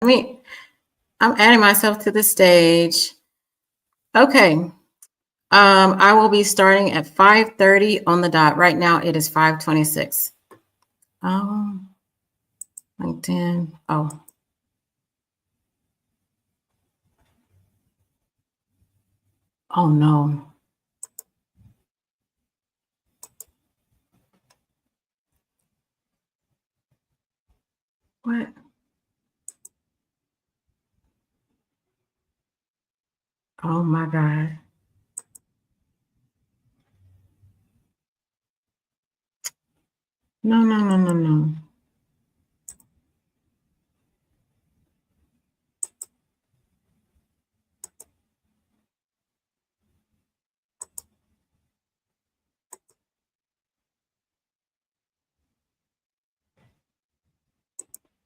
I'm adding myself to the stage. Okay. I will be starting at 5:30 on the dot. Right now it is 5:26. LinkedIn. Oh no. What? Oh my God. No.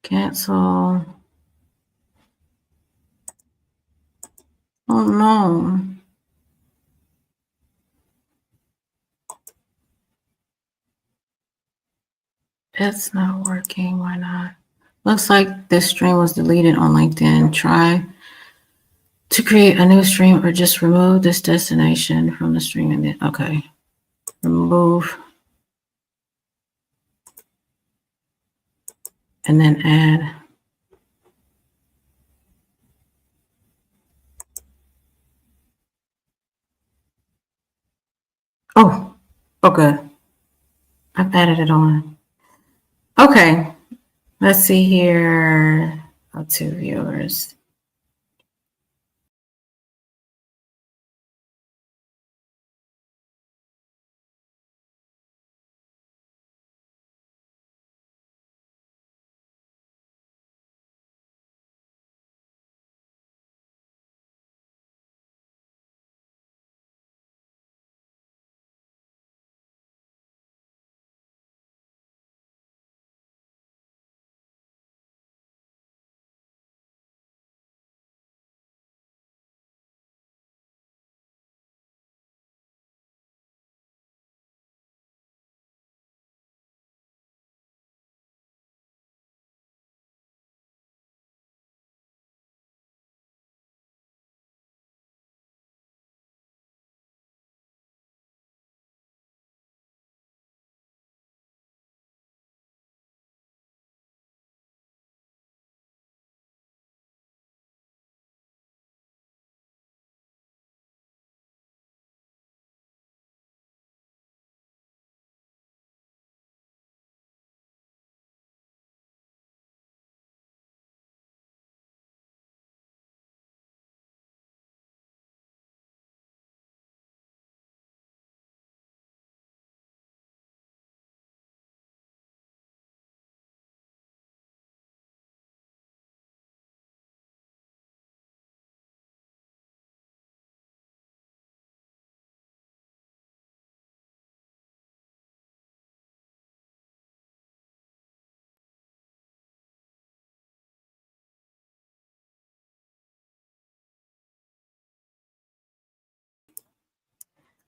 Cancel. Oh no. It's not working. Why not? Looks like this stream was deleted on LinkedIn. Try to create a new stream or just remove this destination from the stream. And then, okay. Remove. And then add. Oh, good. I've added it on. Okay. Let's see here. 2 viewers.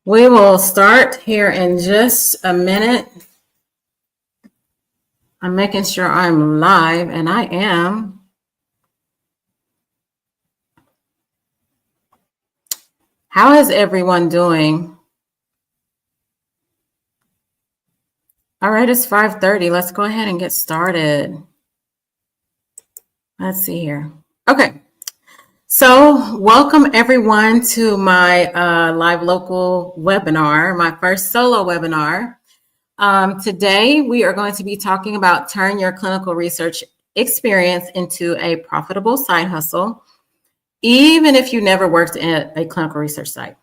We will start here in just a minute. I'm making sure I'm live, and I am. How is everyone doing? All right, it's 5:30. Let's go ahead and get started. Let's see here. Okay. So welcome everyone to my live local webinar, my first solo webinar. Today, we are going to be talking about turn your clinical research experience into a profitable side hustle, even if you never worked at a clinical research site.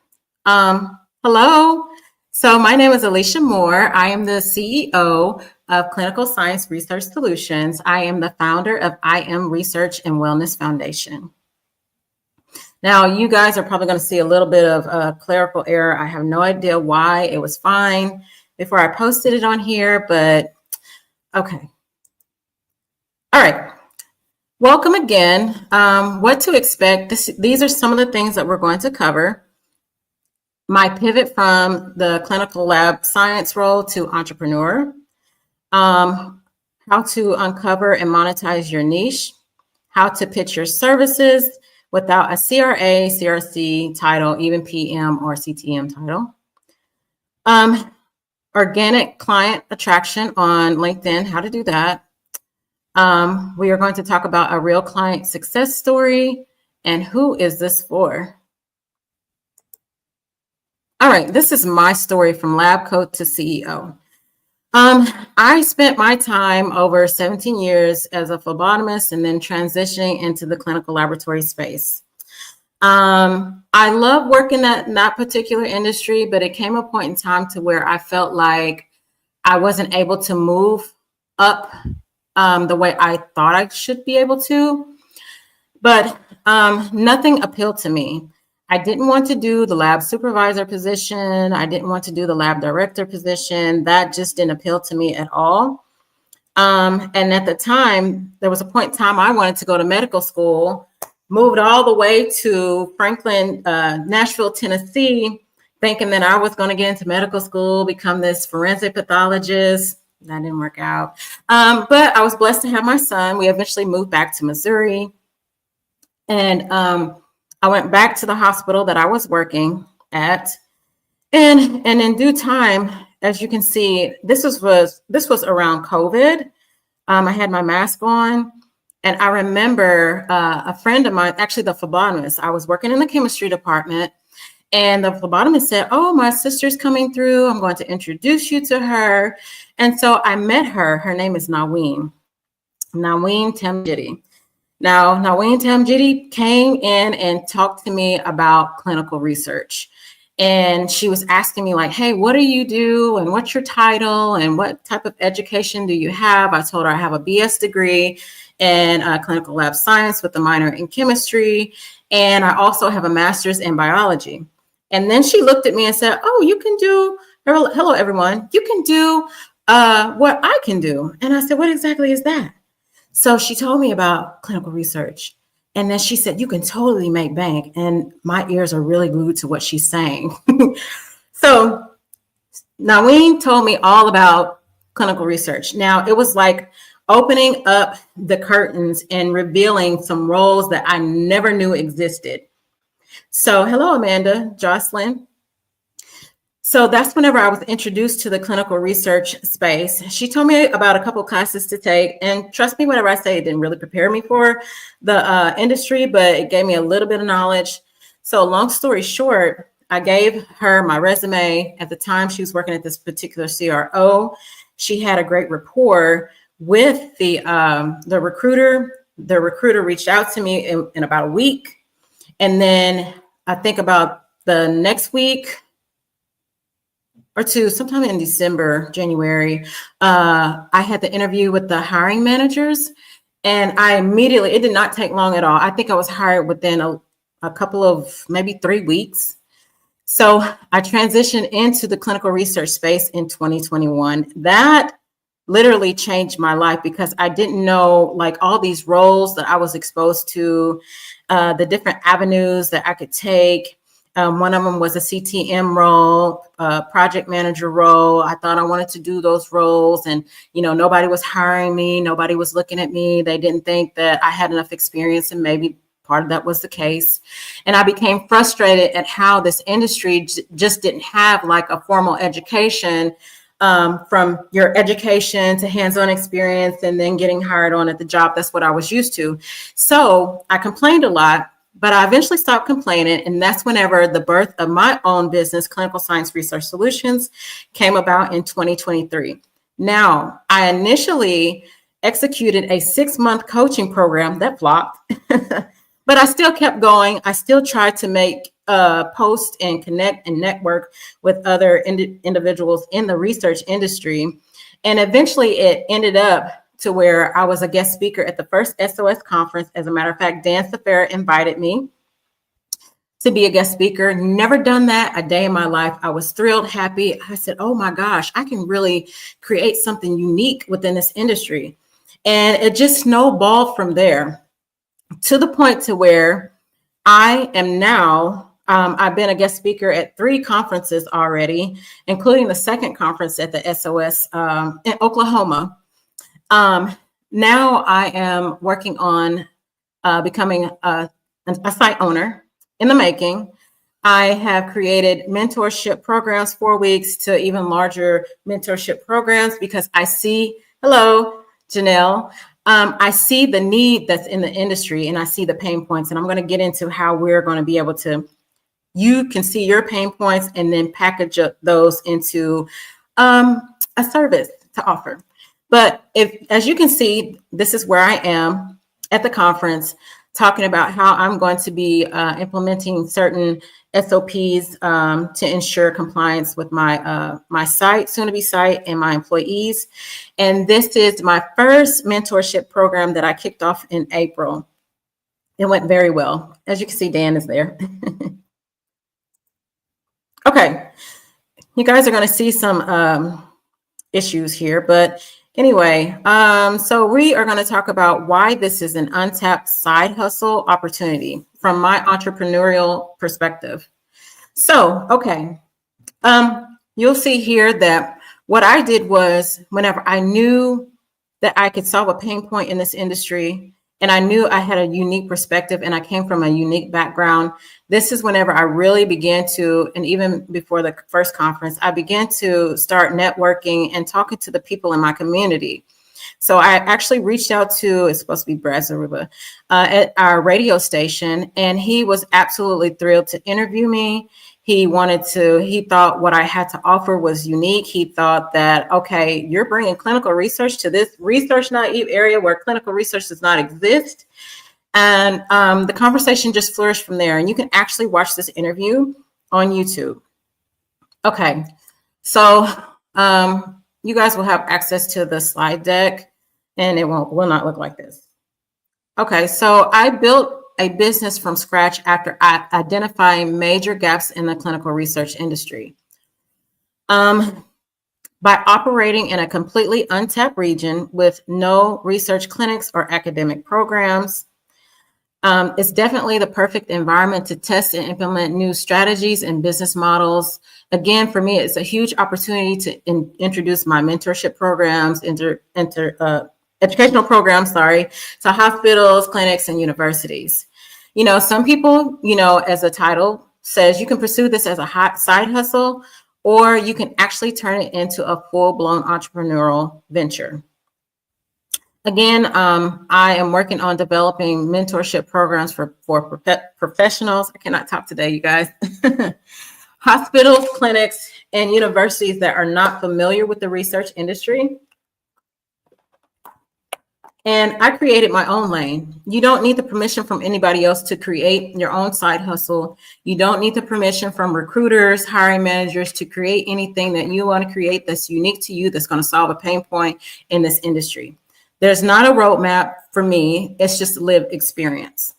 Hello. So my name is Alicia Moore. I am the CEO of Clinical Science Research Solutions. I am the founder of I Am Research and Wellness Foundation. Now, you guys are probably going to see a little bit of a clerical error. I have no idea why. It was fine before I posted it on here, but okay. All right. Welcome again. What to expect. These are some of the things that we're going to cover. My pivot from the clinical lab science role to entrepreneur. How to uncover and monetize your niche. how to pitch your services without a CRA, CRC title, even PM or CTM title. Organic client attraction on LinkedIn, how to do that. We are going to talk about a real client success story and who is this for? All right, this is my story from lab coat to CEO. I spent my time over 17 years as a phlebotomist and then transitioning into the clinical laboratory space. I love working in that particular industry, but it came a point in time to where I felt like I wasn't able to move up the way I thought I should be able to. But nothing appealed to me. I didn't want to do the lab supervisor position. I didn't want to do the lab director position. That just didn't appeal to me at all. And at the time, there was a point in time I wanted to go to medical school, moved all the way to Franklin, Nashville, Tennessee, thinking that I was going to get into medical school, become this forensic pathologist. That didn't work out. But I was blessed to have my son. We eventually moved back to Missouri. And I went back to the hospital that I was working at. And in due time, as you can see, this was around COVID. I had my mask on. And I remember a friend of mine, actually the phlebotomist, I was working in the chemistry department. And the phlebotomist said, "Oh, my sister's coming through. I'm going to introduce you to her." And so I met her. Her name is Naween Tamjidi. Now, Naween Tamjidi came in and talked to me about clinical research. And she was asking me like, "Hey, what do you do? And what's your title? And what type of education do you have?" I told her I have a BS degree in clinical lab science with a minor in chemistry. And I also have a master's in biology. And then she looked at me and said, "Oh, you can do, hello, everyone. You can do what I can do." And I said, "What exactly is that?" So she told me about clinical research. And then she said, "You can totally make bank." And my ears are really glued to what she's saying. So Naween told me all about clinical research. Now, it was like opening up the curtains and revealing some roles that I never knew existed. So hello, Amanda, Jocelyn. So that's whenever I was introduced to the clinical research space. She told me about a couple of classes to take, and trust me, whenever I say it didn't really prepare me for the industry, but it gave me a little bit of knowledge. So long story short, I gave her my resume. At the time, she was working at this particular CRO. She had a great rapport with the recruiter. The recruiter reached out to me in about a week. And then I think about the next week or two, sometime in December, January, I had the interview with the hiring managers. And I immediately, it did not take long at all. I think I was hired within a couple of maybe 3 weeks. So I transitioned into the clinical research space in 2021. That literally changed my life because I didn't know like all these roles that I was exposed to, the different avenues that I could take. One of them was a CTM role, project manager role. I thought I wanted to do those roles, and nobody was hiring me. Nobody was looking at me. They didn't think that I had enough experience, and maybe part of that was the case. And I became frustrated at how this industry just didn't have like a formal education, from your education to hands-on experience and then getting hired on at the job. That's what I was used to. So I complained a lot. But I eventually stopped complaining, and that's whenever the birth of my own business, Clinical Science Research Solutions, came about in 2023. Now, I initially executed a 6-month coaching program that flopped, but I still kept going. I still tried to make post and connect and network with other individuals in the research industry. And eventually it ended up to where I was a guest speaker at the first SOS conference. As a matter of fact, Dan Safera invited me to be a guest speaker. Never done that a day in my life. I was thrilled, happy. I said, "Oh my gosh, I can really create something unique within this industry." And it just snowballed from there to the point to where I am now, I've been a guest speaker at 3 conferences already, including the second conference at the SOS in Oklahoma. Now I am working on becoming a site owner in the making. I have created mentorship programs, 4 weeks to even larger mentorship programs, because I see, hello, Janelle, I see the need that's in the industry, and I see the pain points, and I'm going to get into how we're going to be able to, you can see your pain points and then package up those into a service to offer. But as you can see, this is where I am at the conference, talking about how I'm going to be implementing certain SOPs to ensure compliance with my site, soon-to-be site, and my employees. And this is my first mentorship program that I kicked off in April. It went very well. As you can see, Dan is there. Okay, you guys are going to see some issues here, but anyway, so we are going to talk about why this is an untapped side hustle opportunity from my entrepreneurial perspective. So, okay, you'll see here that what I did was, whenever I knew that I could solve a pain point in this industry, and I knew I had a unique perspective and I came from a unique background, this is whenever I really began to, and even before the first conference, I began to start networking and talking to the people in my community. So I actually reached out to, it's supposed to be Brad Zaruba, at our radio station, and he was absolutely thrilled to interview me. He thought what I had to offer was unique. He thought that, okay, you're bringing clinical research to this research naive area where clinical research does not exist. And the conversation just flourished from there. And you can actually watch this interview on YouTube. Okay, so you guys will have access to the slide deck, and it will not look like this. Okay, so I built a business from scratch after identifying major gaps in the clinical research industry. By operating in a completely untapped region with no research clinics or academic programs, it's definitely the perfect environment to test and implement new strategies and business models. Again, for me, it's a huge opportunity to introduce my mentorship programs, educational programs, to hospitals, clinics, and universities. You know, some people, as the title says, you can pursue this as a hot side hustle, or you can actually turn it into a full-blown entrepreneurial venture. Again, I am working on developing mentorship programs for professionals. I cannot talk today, you guys. Hospitals, clinics, and universities that are not familiar with the research industry. And I created my own lane. You don't need the permission from anybody else to create your own side hustle. You don't need the permission from recruiters, hiring managers to create anything that you want to create that's unique to you, that's going to solve a pain point in this industry. There's not a roadmap for me. It's just a lived experience.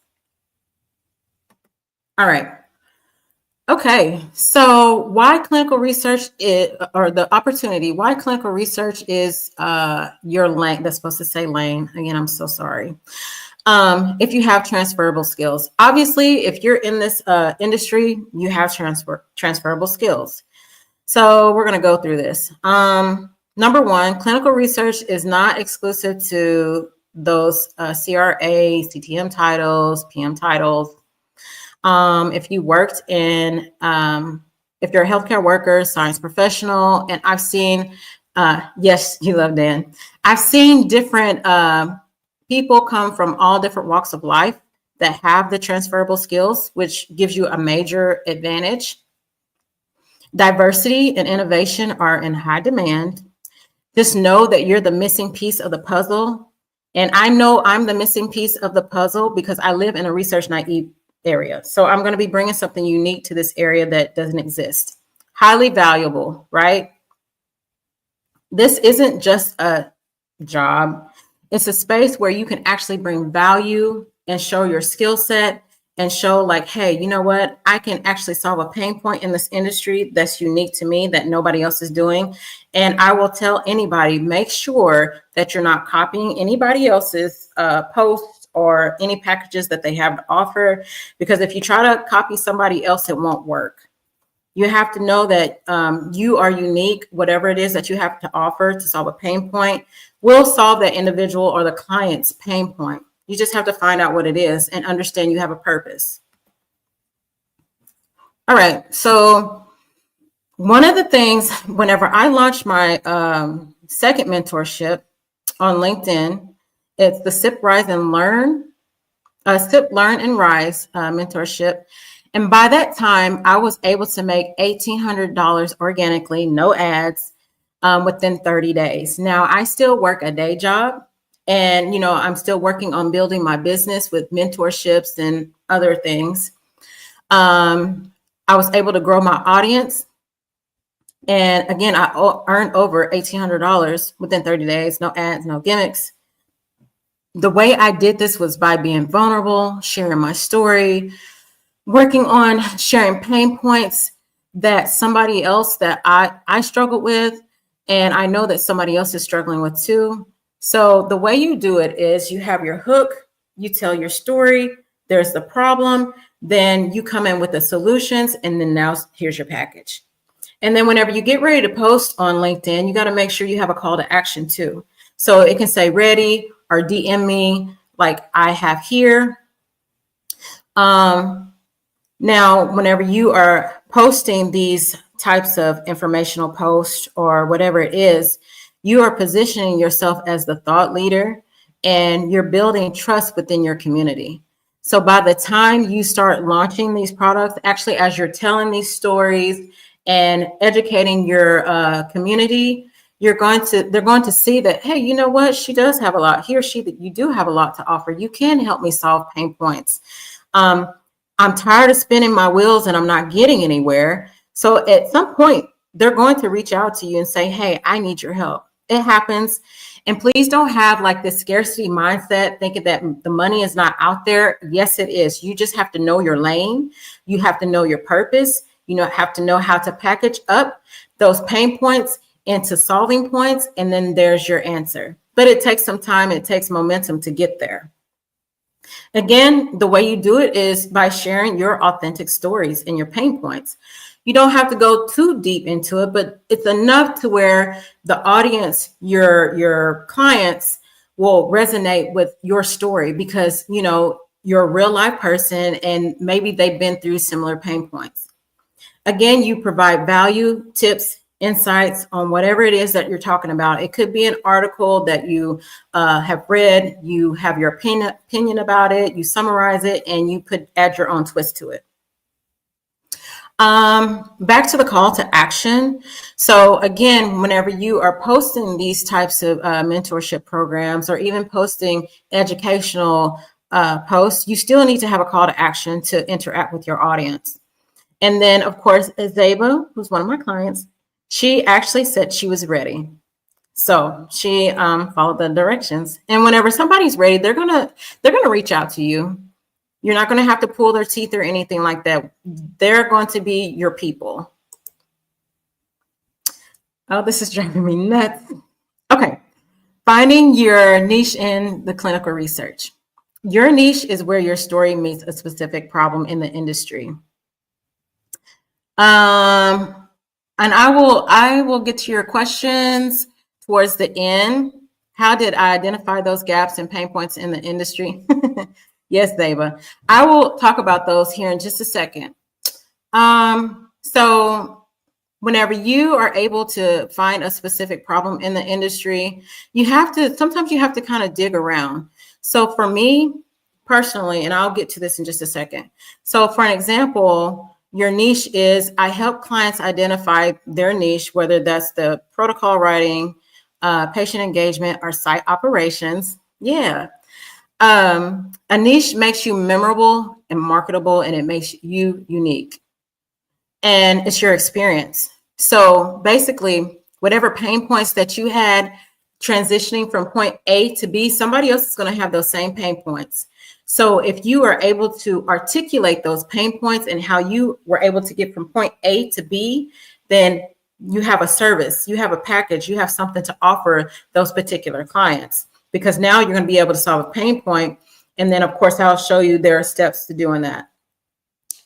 All right. Okay, so why clinical research why clinical research is your lane. That's supposed to say lane. Again, I'm so sorry. If you have transferable skills. Obviously, if you're in this industry, you have transferable skills. So we're going to go through this. Number one, clinical research is not exclusive to those CRA, CTM titles, PM titles. If you worked in, if you're a healthcare worker, science professional, and I've seen, yes, you love Dan. I've seen different people come from all different walks of life that have the transferable skills, which gives you a major advantage. Diversity and innovation are in high demand. Just know that you're the missing piece of the puzzle. And I know I'm the missing piece of the puzzle because I live in a research naive area. So I'm going to be bringing something unique to this area that doesn't exist. Highly valuable, right? This isn't just a job. It's a space where you can actually bring value and show your skill set and show like, hey, you know what? I can actually solve a pain point in this industry that's unique to me that nobody else is doing. And I will tell anybody, make sure that you're not copying anybody else's posts or any packages that they have to offer, because if you try to copy somebody else, it won't work. You have to know that you are unique. Whatever it is that you have to offer to solve a pain point will solve that individual or the client's pain point. You just have to find out what it is and understand you have a purpose. All right. So one of the things, whenever I launched my second mentorship on LinkedIn, it's the Sip, Rise, and Learn, Sip, Learn, and Rise mentorship. And by that time, I was able to make $1,800 organically, no ads, within 30 days. Now, I still work a day job, and I'm still working on building my business with mentorships and other things. I was able to grow my audience. And again, I earned over $1,800 within 30 days, no ads, no gimmicks. The way I did this was by being vulnerable, sharing my story, working on sharing pain points that somebody else that I struggled with, and I know that somebody else is struggling with too. So the way you do it is you have your hook, you tell your story, there's the problem, then you come in with the solutions, and then now here's your package. And then whenever you get ready to post on LinkedIn, you got to make sure you have a call to action too. So it can say ready or DM me like I have here. Now, whenever you are posting these types of informational posts or whatever it is, you are positioning yourself as the thought leader, and you're building trust within your community. So by the time you start launching these products, actually, as you're telling these stories and educating your community, they're going to see that, hey, you know what? She does have a lot. He or she, that you do have a lot to offer. You can help me solve pain points. I'm tired of spinning my wheels and I'm not getting anywhere. So at some point, they're going to reach out to you and say, hey, I need your help. It happens. And please don't have like this scarcity mindset, thinking that the money is not out there. Yes, it is. You just have to know your lane. You have to know your purpose. You have to know how to package up those pain points into solving points. And then there's your answer. But it takes some time. It takes momentum to get there. Again, the way you do it is by sharing your authentic stories and your pain points. You don't have to go too deep into it, but it's enough to where the audience, your clients, will resonate with your story because, you're a real life person and maybe they've been through similar pain points. Again, you provide value, tips, insights on whatever it is that you're talking about. It could be an article that you have read, you have your opinion about it, you summarize it, and you could add your own twist to it. Back to the call to action. So again, whenever you are posting these types of mentorship programs or even posting educational posts, you still need to have a call to action to interact with your audience. And then, of course, Zaba, who's one of my clients, she actually said she was ready. So she followed the directions. And whenever somebody's ready, they're gonna reach out to you. You're not going to have to pull their teeth or anything like that. They're going to be your people. Oh, this is driving me nuts. Okay. Finding your niche in the clinical research. Your niche is where your story meets a specific problem in the industry. And I will get to your questions towards the end. How did I identify those gaps and pain points in the industry? Yes, Deva. I will talk about those here in just a second. So whenever you are able to find a specific problem in the industry, sometimes you have to kind of dig around. So for me personally, and I'll get to this in just a second. So for an example, your niche is, I help clients identify their niche, whether that's the protocol writing, patient engagement, or site operations. Yeah. A niche makes you memorable and marketable, and it makes you unique. And it's your experience. So basically, whatever pain points that you had transitioning from point A to B, somebody else is going to have those same pain points. So if you are able to articulate those pain points and how you were able to get from point A to B, then you have a service, you have a package, you have something to offer those particular clients. Because now you're going to be able to solve a pain point. And then, of course, I'll show you there are steps to doing that.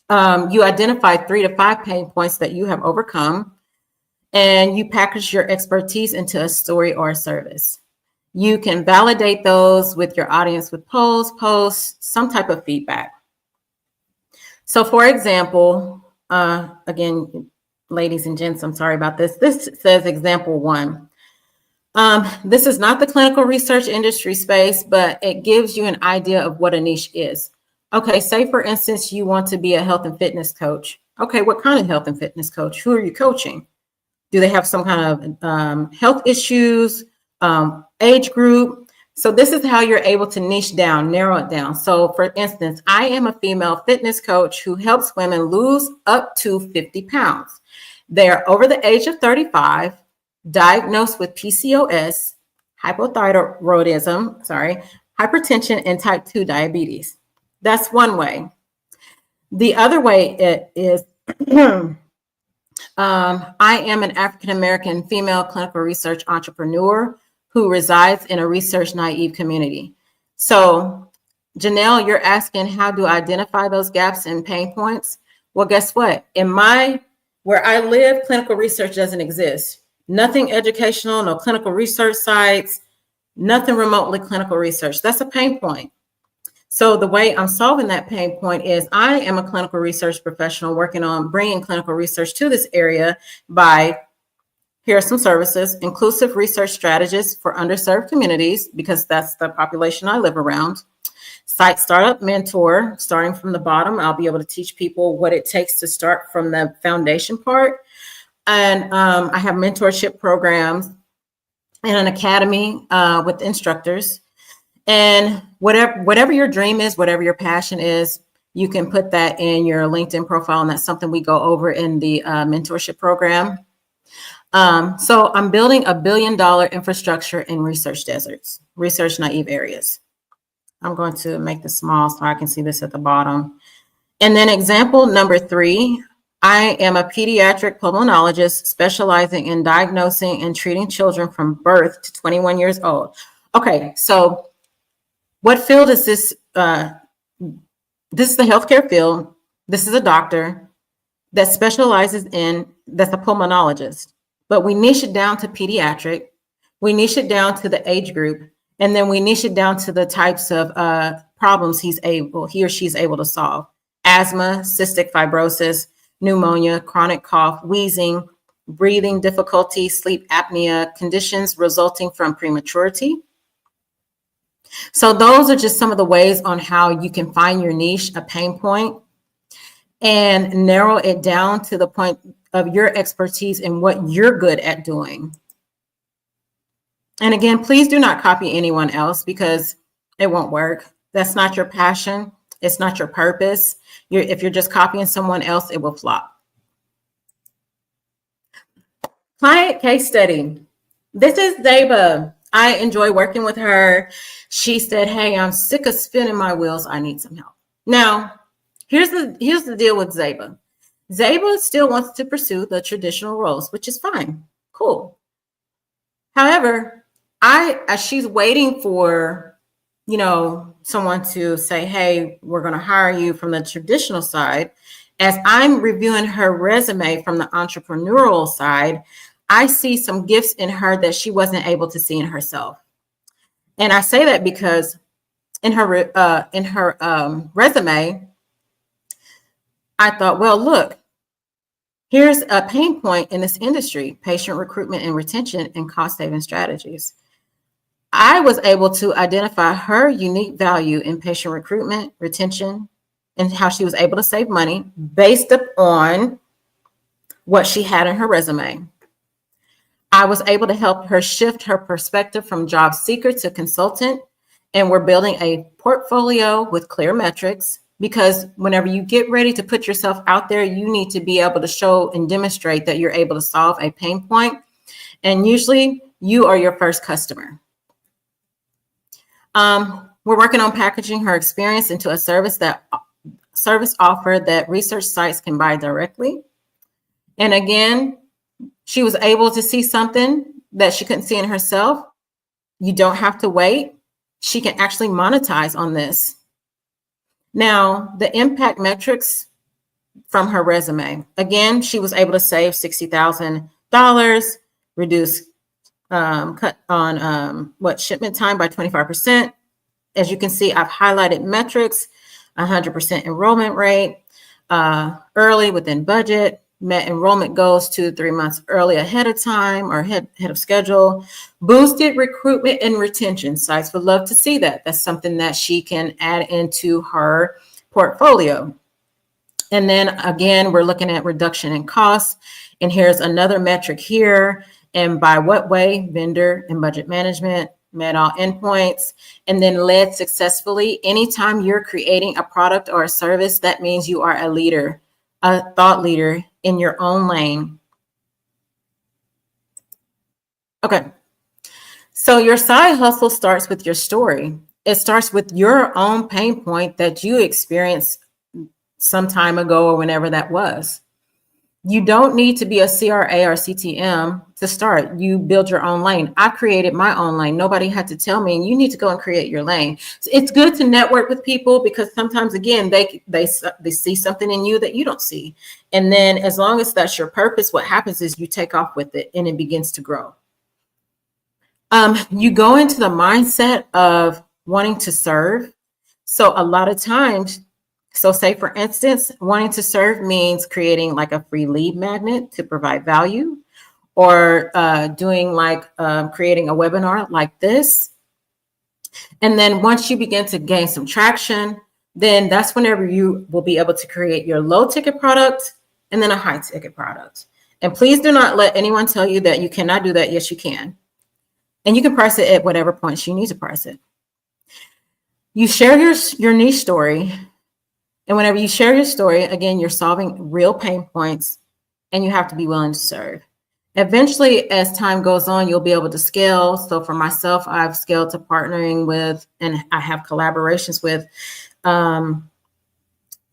You identify 3 to 5 pain points that you have overcome, and you package your expertise into a story or a service. You can validate those with your audience with polls, posts, some type of feedback. So for example, again, ladies and gents, I'm sorry about this. This says example 1. This is not the clinical research industry space, but it gives you an idea of what a niche is. Okay, say for instance, you want to be a health and fitness coach. Okay, what kind of health and fitness coach? Who are you coaching? Do they have some kind of health issues, age group? So this is how you're able to niche down, narrow it down. So for instance, I am a female fitness coach who helps women lose up to 50 pounds. They are over the age of 35, diagnosed with PCOS, hypothyroidism, hypertension, and type 2 diabetes. That's one way. The other way it is, I am an African-American female clinical research entrepreneur who resides in a research naive community. So Janelle, you're asking, how do I identify those gaps and pain points? Well, guess what? Where I live, clinical research doesn't exist. Nothing educational, no clinical research sites, nothing remotely clinical research. That's a pain point. So the way I'm solving that pain point is I am a clinical research professional working on bringing clinical research to this area by, here are some services: inclusive research strategists for underserved communities, because that's the population I live around. Site startup mentor, starting from the bottom. I'll be able to teach people what it takes to start from the foundation part. And I have mentorship programs and an academy with instructors. And whatever your dream is, whatever your passion is, you can put that in your LinkedIn profile. And that's something we go over in the mentorship program. So I'm building $1 billion infrastructure in research deserts, research naive areas. I'm going to make this small so I can see this at the bottom. And then example number 3, I am a pediatric pulmonologist specializing in diagnosing and treating children from birth to 21 years old. Okay, so what field is this? This is the healthcare field. This is a doctor that specializes that's a pulmonologist, but we niche it down to pediatric. We niche it down to the age group, and then we niche it down to the types of problems he or she's able to solve: asthma, cystic fibrosis, pneumonia, chronic cough, wheezing, breathing difficulty, sleep apnea, conditions resulting from prematurity. So those are just some of the ways on how you can find your niche, a pain point, and narrow it down to the point of your expertise and what you're good at doing. And again, please do not copy anyone else, because it won't work. That's not your passion. It's not your purpose. If you're just copying someone else, it will flop. Client case study. This is Zeba. I enjoy working with her. She said, hey, I'm sick of spinning my wheels. I need some help. Now, here's the deal with Zeba. Zeba still wants to pursue the traditional roles, which is fine. Cool. However, as she's waiting for, someone to say, hey, we're going to hire you from the traditional side, as I'm reviewing her resume from the entrepreneurial side, I see some gifts in her that she wasn't able to see in herself. And I say that because in her resume, I thought, well, look, here's a pain point in this industry: patient recruitment and retention and cost saving strategies. I was able to identify her unique value in patient recruitment, retention, and how she was able to save money based upon what she had in her resume. I was able to help her shift her perspective from job seeker to consultant, and we're building a portfolio with clear metrics, because whenever you get ready to put yourself out there, you need to be able to show and demonstrate that you're able to solve a pain point, and usually you are your first customer. We're working on packaging her experience into a service offer that research sites can buy directly. And again, she was able to see something that she couldn't see in herself. You don't have to wait. She can actually monetize on this. Now, the impact metrics from her resume. Again, she was able to save $60,000, reduce cut on shipment time by 25%. As you can see, I've highlighted metrics, 100% enrollment rate, early within budget, met enrollment goals 2 to 3 months early ahead of time or ahead of schedule, boosted recruitment and retention. Sites would love to see that. That's something that she can add into her portfolio. And then again, we're looking at reduction in costs. And here's another metric here. And by what way? Vendor and budget management, met all endpoints, and then led successfully. Anytime you're creating a product or a service, that means you are a leader, a thought leader in your own lane. Okay. So your side hustle starts with your story. It starts with your own pain point that you experienced some time ago or whenever that was. You don't need to be a CRA or CTM to start. You build your own lane. I created my own lane. Nobody had to tell me, you need to go and create your lane. So it's good to network with people because sometimes, again, they see something in you that you don't see. And then as long as that's your purpose, what happens is you take off with it and it begins to grow. You go into the mindset of wanting to serve. So a lot of times, so say for instance, wanting to serve means creating like a free lead magnet to provide value, or doing like creating a webinar like this. And then once you begin to gain some traction, then that's whenever you will be able to create your low ticket product and then a high ticket product. And please do not let anyone tell you that you cannot do that. Yes, you can. And you can price it at whatever points you need to price it. You share your niche story. And whenever you share your story, again, you're solving real pain points and you have to be willing to serve. Eventually, as time goes on, you'll be able to scale. So for myself, I've scaled to partnering with, and I have collaborations with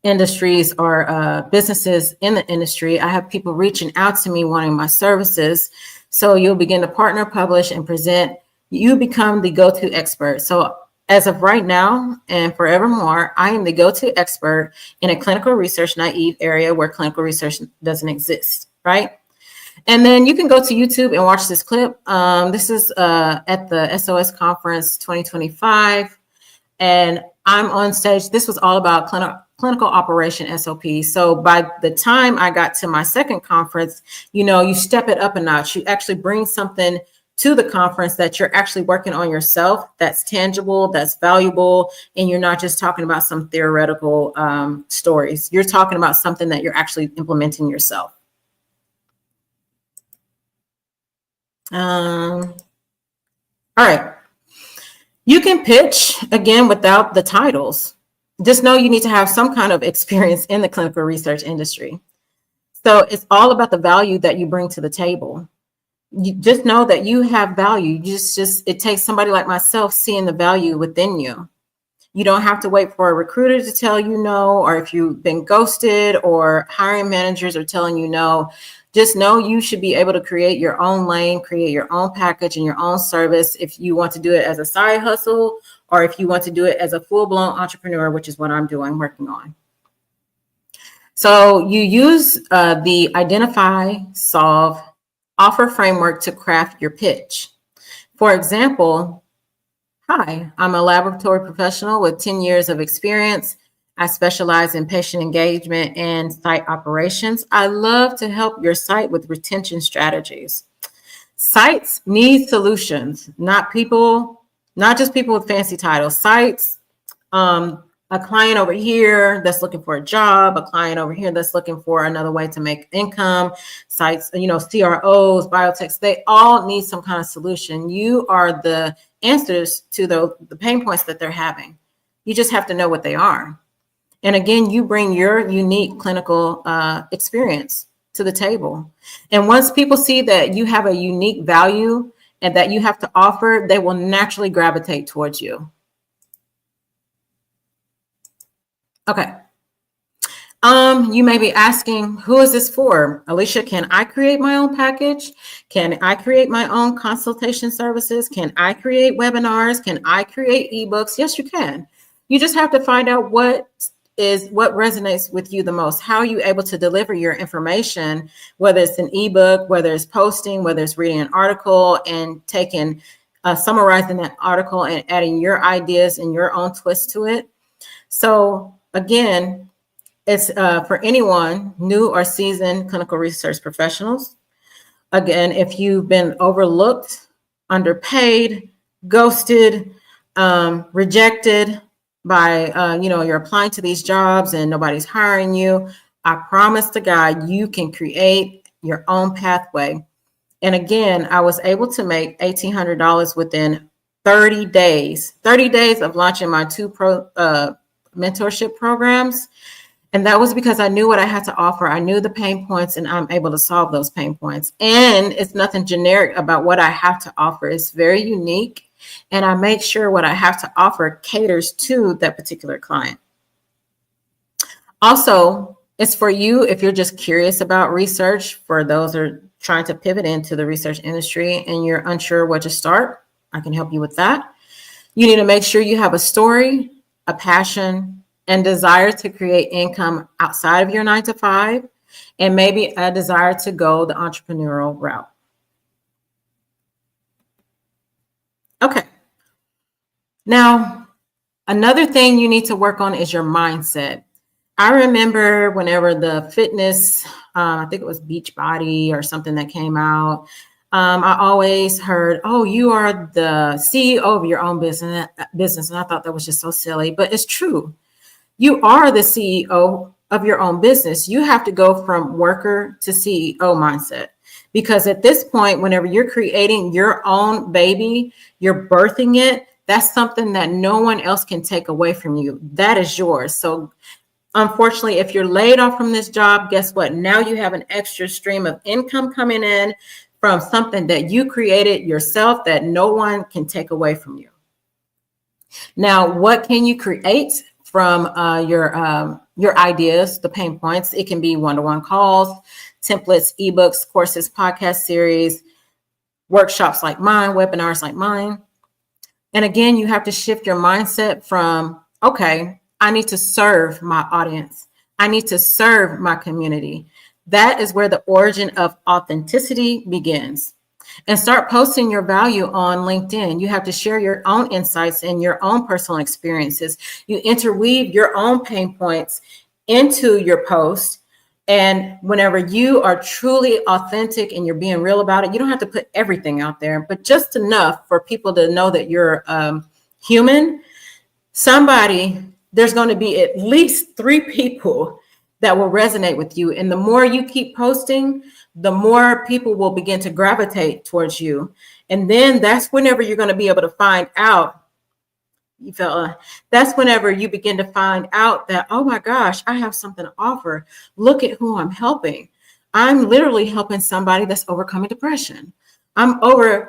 industries or businesses in the industry. I have people reaching out to me wanting my services. So you'll begin to partner, publish, and present. You become the go-to expert. So as of right now and forevermore, I am the go-to expert in a clinical research naive area where clinical research doesn't exist, right? And then you can go to YouTube and watch this clip. This is at the SOS Conference 2025. And I'm on stage. This was all about clinical operation SOP. So by the time I got to my second conference, you step it up a notch. You actually bring something to the conference that you're actually working on yourself, that's tangible, that's valuable, and you're not just talking about some theoretical stories. You're talking about something that you're actually implementing yourself. All right. You can pitch, again, without the titles. Just know you need to have some kind of experience in the clinical research industry. So it's all about the value that you bring to the table. You just know that you have value. It takes somebody like myself seeing the value within you. You don't have to wait for a recruiter to tell you no, or if you've been ghosted or hiring managers are telling you no. Just know you should be able to create your own lane, create your own package and your own service if you want to do it as a side hustle, or if you want to do it as a full-blown entrepreneur, which is what I'm doing, working on. So you use the identify, solve, offer framework to craft your pitch. For example, hi, I'm a laboratory professional with 10 years of experience. I specialize in patient engagement and site operations. I love to help your site with retention strategies. Sites need solutions, not just people with fancy titles. Sites, a client over here that's looking for a job, a client over here that's looking for another way to make income. Sites, CROs, biotechs, they all need some kind of solution. You are the answers to the pain points that they're having. You just have to know what they are. And again, you bring your unique clinical experience to the table. And once people see that you have a unique value and that you have to offer, they will naturally gravitate towards you. Okay. You may be asking, who is this for? Alicia, can I create my own package? Can I create my own consultation services? Can I create webinars? Can I create ebooks? Yes, you can. You just have to find out what is what resonates with you the most. How are you able to deliver your information, whether it's an ebook, whether it's posting, whether it's reading an article and taking, summarizing that article and adding your ideas and your own twist to it. So again, it's for anyone, new or seasoned clinical research professionals. Again, if you've been overlooked, underpaid, ghosted, rejected by, you're applying to these jobs and nobody's hiring you, I promise to God, you can create your own pathway. And again, I was able to make $1,800 within 30 days, 30 days of launching my two mentorship programs. And that was because I knew what I had to offer. I knew the pain points and I'm able to solve those pain points. And it's nothing generic about what I have to offer. It's very unique. And I make sure what I have to offer caters to that particular client. Also, it's for you if you're just curious about research, for those who are trying to pivot into the research industry and you're unsure where to start, I can help you with that. You need to make sure you have a story, a passion, and desire to create income outside of your 9-to-5, and maybe a desire to go the entrepreneurial route. Okay. Now, another thing you need to work on is your mindset. I remember whenever the fitness, I think it was Beachbody or something that came out, I always heard, oh, you are the CEO of your own business. And I thought that was just so silly, but it's true. You are the CEO of your own business. You have to go from worker to CEO mindset, because at this point, whenever you're creating your own baby, you're birthing it, that's something that no one else can take away from you. That is yours. So unfortunately, if you're laid off from this job, guess what? Now you have an extra stream of income coming in from something that you created yourself that no one can take away from you. Now, what can you create from your ideas, the pain points? It can be one-to-one calls, templates, ebooks, courses, podcast series, workshops like mine, webinars like mine. And again, you have to shift your mindset from, okay, I need to serve my audience. I need to serve my community. That is where the origin of authenticity begins. And start posting your value on LinkedIn. You have to share your own insights and your own personal experiences. You interweave your own pain points into your post. And whenever you are truly authentic and you're being real about it, you don't have to put everything out there, but just enough for people to know that you're human. There's going to be at least 3 people that will resonate with you. And the more you keep posting, the more people will begin to gravitate towards you. And then that's whenever you're going to be able to find out, that's whenever you begin to find out that, oh my gosh, I have something to offer. Look at who I'm helping. I'm literally helping somebody that's overcoming depression. I'm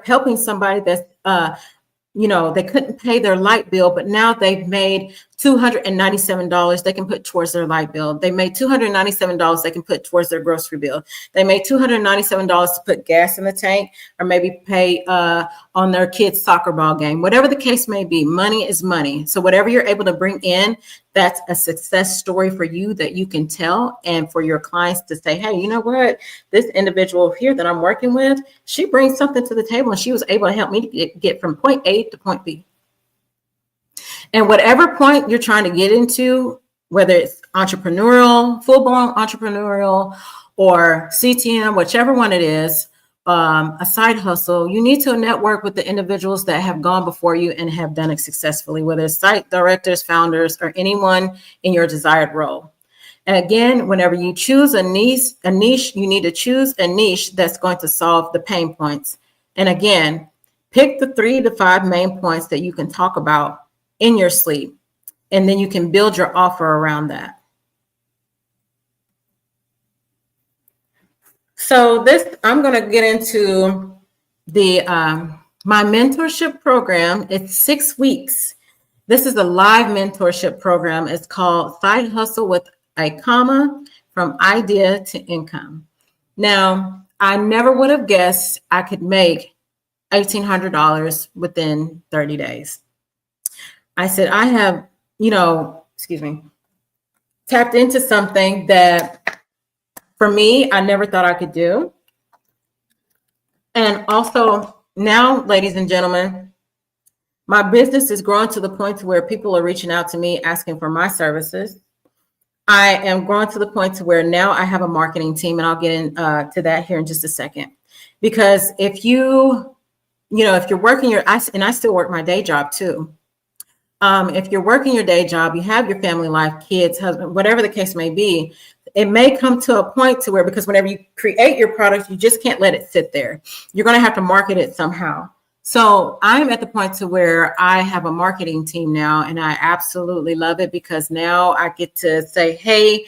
helping somebody that's, they couldn't pay their light bill, but now they've made $297 they can put towards their light bill. They made $297 they can put towards their grocery bill. They made $297 to put gas in the tank, or maybe pay on their kid's soccer ball game. Whatever the case may be, money is money. So whatever you're able to bring in, that's a success story for you that you can tell, and for your clients to say, hey, you know what? This individual here that I'm working with, she brings something to the table, and she was able to help me to get from point A to point B. And whatever point you're trying to get into, whether it's entrepreneurial, full-blown entrepreneurial, or CTM, whichever one it is, a side hustle, you need to network with the individuals that have gone before you and have done it successfully, whether it's site directors, founders, or anyone in your desired role. And again, whenever you choose a niche, you need to choose a niche that's going to solve the pain points. And again, pick the 3 to 5 main points that you can talk about in your sleep, and then you can build your offer around that. So I'm going to get into the my mentorship program. It's 6 weeks. This is a live mentorship program. It's called Side Hustle with a Comma, from Idea to Income. Now, I never would have guessed I could make $1,800 within 30 days. I said, I have, excuse me. tapped into something that for me, I never thought I could do. And also now, ladies and gentlemen, my business is growing to the point to where people are reaching out to me asking for my services. I am growing to the point to where now I have a marketing team, and I'll get into that here in just a second. Because if if you're working and I still work my day job too. If you're working your day job, you have your family life, kids, husband, whatever the case may be, it may come to a point to where, because whenever you create your product, you just can't let it sit there. You're going to have to market it somehow. So I'm at the point to where I have a marketing team now, and I absolutely love it, because now I get to say, hey,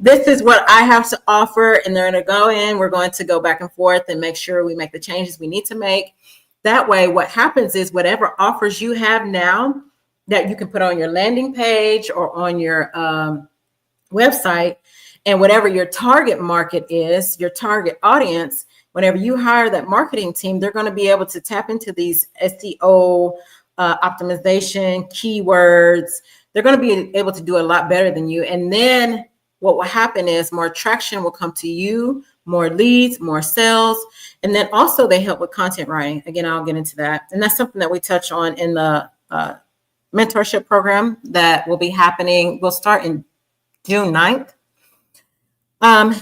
this is what I have to offer. And they're going to go in, we're going to go back and forth and make sure we make the changes we need to make. That way, what happens is whatever offers you have now that you can put on your landing page or on your website, and whatever your target market is, your target audience, whenever you hire that marketing team, they're going to be able to tap into these SEO optimization keywords. They're going to be able to do a lot better than you. And then what will happen is more traction will come to you, more leads, more sales. And then also they help with content writing. Again, I'll get into that. And that's something that we touch on in the mentorship program that will be happening. We'll start in June 9th.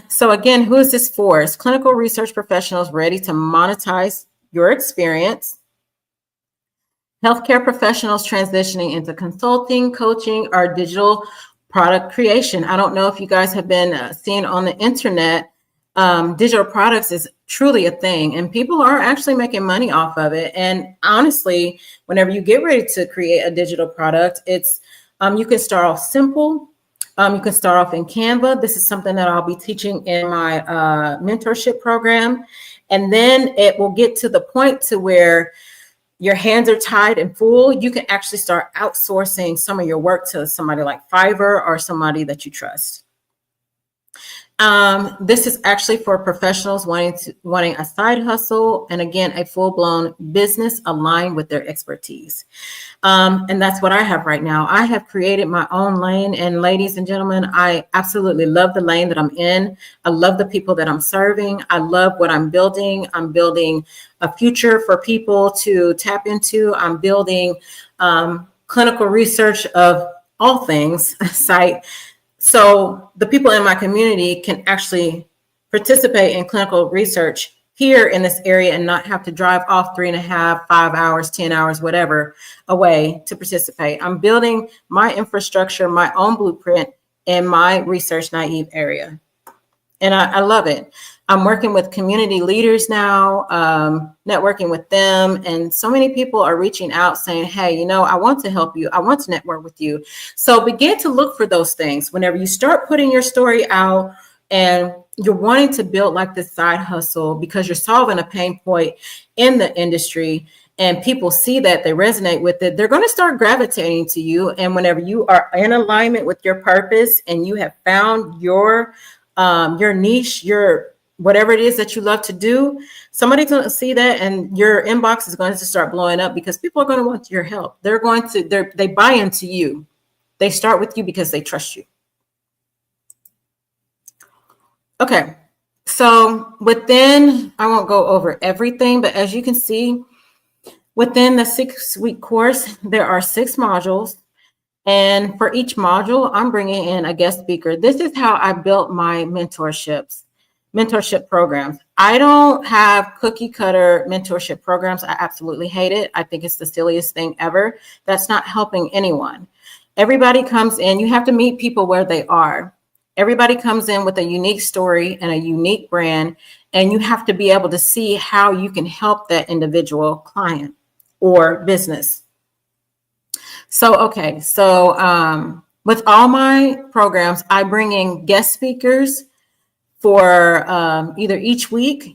So again, who is this for? It's clinical research professionals ready to monetize your experience, healthcare professionals transitioning into consulting, coaching, or digital product creation. I don't know if you guys have been seeing on the internet, digital products is truly a thing, and people are actually making money off of it. And honestly, whenever you get ready to create a digital product, it's you can start off simple. You can start off in Canva. This is something that I'll be teaching in my mentorship program. And then it will get to the point to where your hands are tied and full. You can actually start outsourcing some of your work to somebody like Fiverr or somebody that you trust. This is actually for professionals wanting a side hustle, and again, a full-blown business aligned with their expertise. And that's what I have right now. I have created my own lane, and ladies and gentlemen, I absolutely love the lane that I'm in. I love the people that I'm serving. I love what I'm building. I'm building a future for people to tap into. I'm building clinical research of all things site. So the people in my community can actually participate in clinical research here in this area and not have to drive off 3.5, 5 hours, 10 hours, whatever away to participate. I'm building my infrastructure, my own blueprint in my research naive area. And I love it. I'm working with community leaders now, networking with them. And so many people are reaching out saying, hey, I want to help you. I want to network with you. So begin to look for those things. Whenever you start putting your story out and you're wanting to build like this side hustle because you're solving a pain point in the industry, and people see that, they resonate with it, they're going to start gravitating to you. And whenever you are in alignment with your purpose and you have found your niche, your whatever it is that you love to do, somebody's going to see that, and your inbox is going to start blowing up because people are going to want your help. They buy into you. They start with you because they trust you. Okay. So I won't go over everything, but as you can see, within the 6-week course, there are 6 modules. And for each module, I'm bringing in a guest speaker. This is how I built my mentorship programs. I don't have cookie cutter mentorship programs. I absolutely hate it. I think it's the silliest thing ever. That's not helping anyone. Everybody comes in. You have to meet people where they are. Everybody comes in with a unique story and a unique brand, and you have to be able to see how you can help that individual client or business. So with all my programs, I bring in guest speakers for either each week.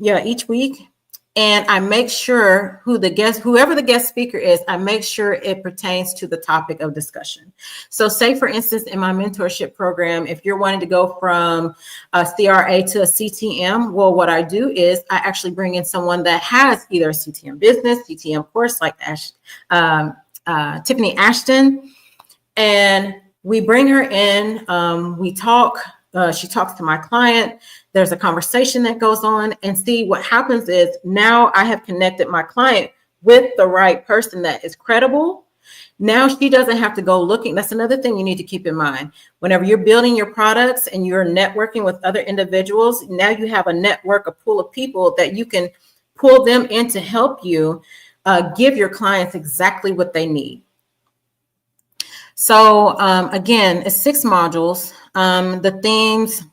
And I make sure whoever the guest speaker is, I make sure it pertains to the topic of discussion. So say, for instance, in my mentorship program, if you're wanting to go from a CRA to a CTM, well, what I do is I actually bring in someone that has either a CTM business, CTM course, like Tiffany Ashton. And We bring her in, we talk, she talks to my client. There's a conversation that goes on, and see what happens is now I have connected my client with the right person that is credible. Now she doesn't have to go looking. That's another thing you need to keep in mind. Whenever you're building your products and you're networking with other individuals, now you have a network, a pool of people that you can pull them in to help you give your clients exactly what they need. So again, it's 6 modules. The themes,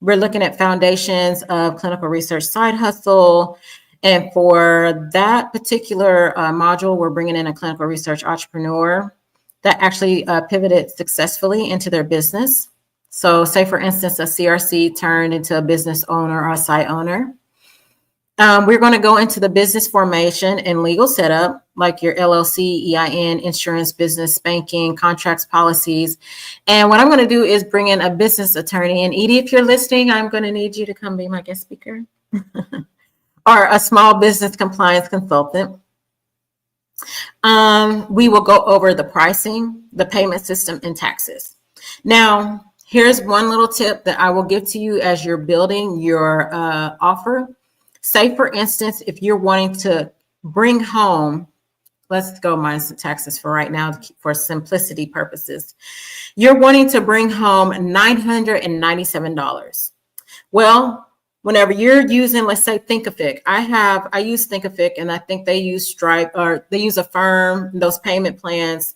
we're looking at foundations of clinical research side hustle. And for that particular module, we're bringing in a clinical research entrepreneur that actually pivoted successfully into their business. So say, for instance, a CRC turned into a business owner or a site owner. We're going to go into the business formation and legal setup, like your LLC, EIN, insurance, business, banking, contracts, policies. And what I'm going to do is bring in a business attorney. And Edie, if you're listening, I'm going to need you to come be my guest speaker. Or a small business compliance consultant. We will go over the pricing, the payment system, and taxes. Now, here's one little tip that I will give to you as you're building your offer. Say, for instance, if you're wanting to bring home, let's go minus the taxes for right now for simplicity purposes. You're wanting to bring home $997. Well, whenever you're using, let's say, Thinkific, I use Thinkific, and I think they use Stripe, or they use Affirm, those payment plans.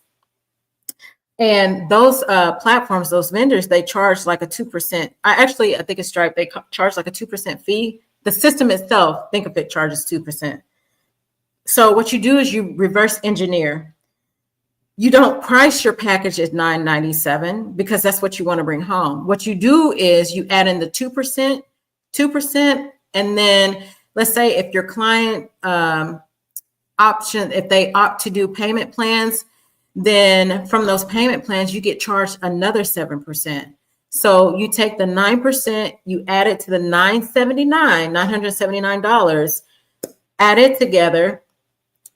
And those platforms, those vendors, they charge like a 2%. I think it's Stripe. They charge like a 2% fee. The system itself, Thinkific, charges 2%. So what you do is you reverse engineer. You don't price your package at $997 because that's what you want to bring home. What you do is you add in the 2%, and then let's say if your client if they opt to do payment plans, then from those payment plans, you get charged another 7%. So you take the 9%, you add it to the $979, add it together,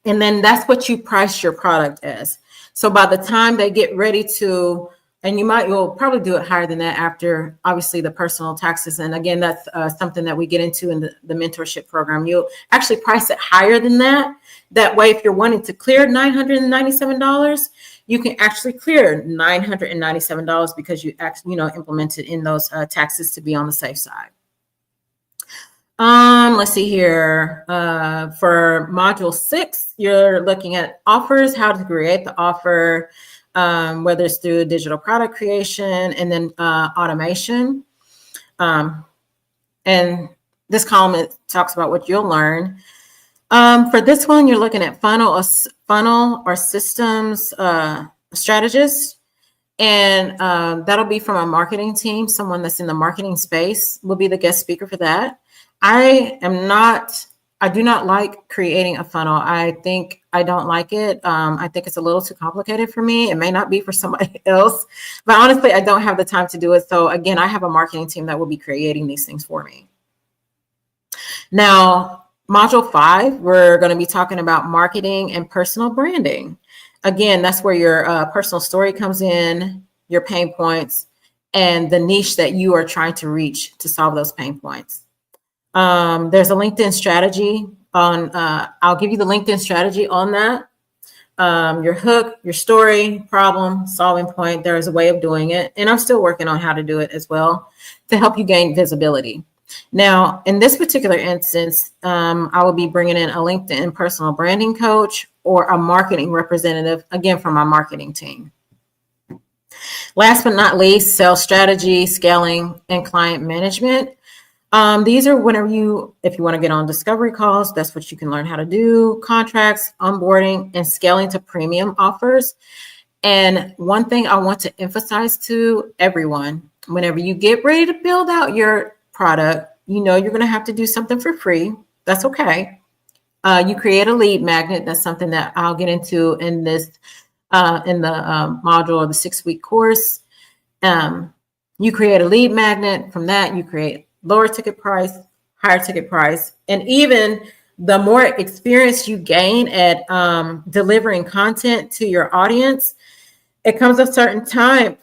and then that's what you price your product as. So by the time they get ready to, and you'll probably do it higher than that after, obviously, the personal taxes. And again, that's something that we get into in the mentorship program. You'll actually price it higher than that. That way, if you're wanting to clear $997, you can actually clear $997 because you actually, implemented in those taxes to be on the safe side. Let's see here. For module 6, you're looking at offers, how to create the offer, whether it's through digital product creation and then automation. And this column, it talks about what you'll learn. For this one, you're looking at funnel or systems strategist. And that'll be from a marketing team. Someone that's in the marketing space will be the guest speaker for that. I do not like creating a funnel. I don't like it. I think it's a little too complicated for me. It may not be for somebody else, but honestly, I don't have the time to do it. So again, I have a marketing team that will be creating these things for me. Now, module 5, we're going to be talking about marketing and personal branding. Again, that's where your personal story comes in, your pain points, and the niche that you are trying to reach to solve those pain points. There's a LinkedIn strategy on, I'll give you the LinkedIn strategy on that. Your hook, your story, problem, solving point, there is a way of doing it. And I'm still working on how to do it as well to help you gain visibility. Now, in this particular instance, I will be bringing in a LinkedIn personal branding coach or a marketing representative, again, from my marketing team. Last but not least, sales strategy, scaling, and client management. These are if you want to get on discovery calls, that's what you can learn how to do, contracts, onboarding, and scaling to premium offers. And one thing I want to emphasize to everyone, whenever you get ready to build out your product, you're going to have to do something for free. That's okay. You create a lead magnet. That's something that I'll get into in this, in the module of the 6-week course. You create a lead magnet. From that, you create lower ticket price, higher ticket price. And even the more experience you gain at delivering content to your audience, it comes a certain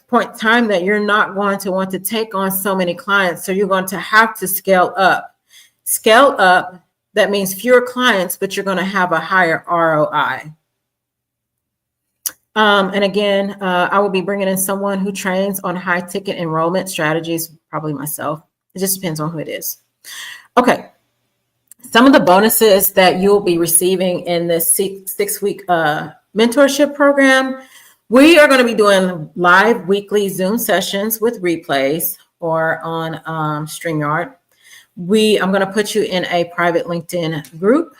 point in time that you're not going to want to take on so many clients. So you're going to have to scale up. Scale up, that means fewer clients, but you're going to have a higher ROI. And again, I will be bringing in someone who trains on high ticket enrollment strategies, probably myself. It just depends on who it is. Okay. Some of the bonuses that you'll be receiving in this 6-week mentorship program, we are going to be doing live weekly Zoom sessions with replays or on StreamYard. I'm going to put you in a private LinkedIn group.